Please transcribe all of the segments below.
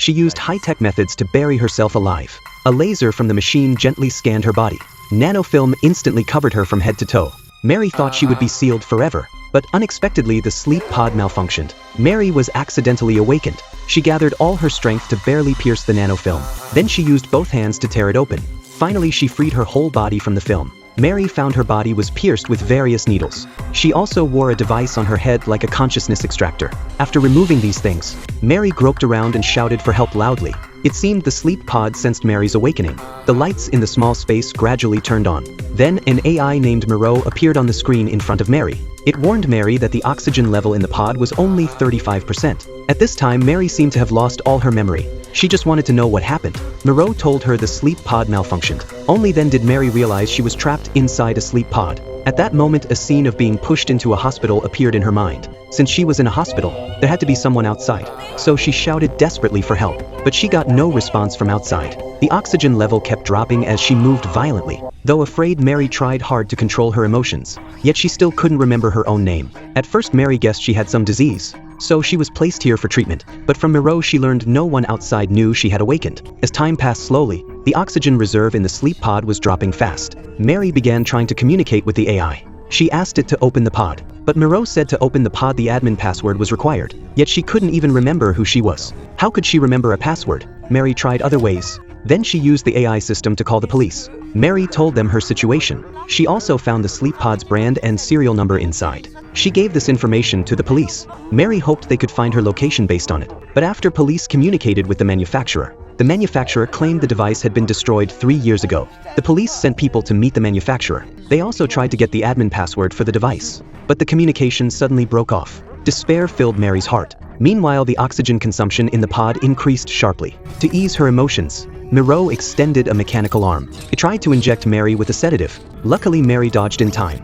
She used high-tech methods to bury herself alive. A laser from the machine gently scanned her body. Nanofilm instantly covered her from head to toe. Mary thought she would be sealed forever, but unexpectedly the sleep pod malfunctioned. Mary was accidentally awakened. She gathered all her strength to barely pierce the nanofilm. Then she used both hands to tear it open. Finally, she freed her whole body from the film. Mary found her body was pierced with various needles. She also wore a device on her head like a consciousness extractor. After removing these things, Mary groped around and shouted for help loudly. It seemed the sleep pod sensed Mary's awakening. The lights in the small space gradually turned on. Then an AI named Moreau appeared on the screen in front of Mary. It warned Mary that the oxygen level in the pod was only 35%. At this time, Mary seemed to have lost all her memory. She just wanted to know what happened. Moreau told her the sleep pod malfunctioned. Only then did Mary realize she was trapped inside a sleep pod. At that moment, a scene of being pushed into a hospital appeared in her mind. Since she was in a hospital, there had to be someone outside. So she shouted desperately for help, but she got no response from outside. The oxygen level kept dropping as she moved violently. Though afraid, Mary tried hard to control her emotions, yet she still couldn't remember her own name. At first, Mary guessed she had some disease, so she was placed here for treatment. But from Moreau, she learned no one outside knew she had awakened. As time passed slowly, the oxygen reserve in the sleep pod was dropping fast. Mary began trying to communicate with the AI. She asked it to open the pod, but Moreau said to open the pod the admin password was required, yet she couldn't even remember who she was. How could she remember a password? Mary tried other ways. Then she used the AI system to call the police. Mary told them her situation. She also found the sleep pod's brand and serial number inside. She gave this information to the police. Mary hoped they could find her location based on it. But after police communicated with the manufacturer claimed the device had been destroyed 3 years ago. The police sent people to meet the manufacturer. They also tried to get the admin password for the device. But the communication suddenly broke off. Despair filled Mary's heart. Meanwhile, the oxygen consumption in the pod increased sharply. To ease her emotions, Moreau extended a mechanical arm. It tried to inject Mary with a sedative. Luckily, Mary dodged in time.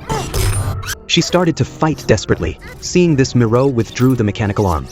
She started to fight desperately. Seeing this, Moreau withdrew the mechanical arm.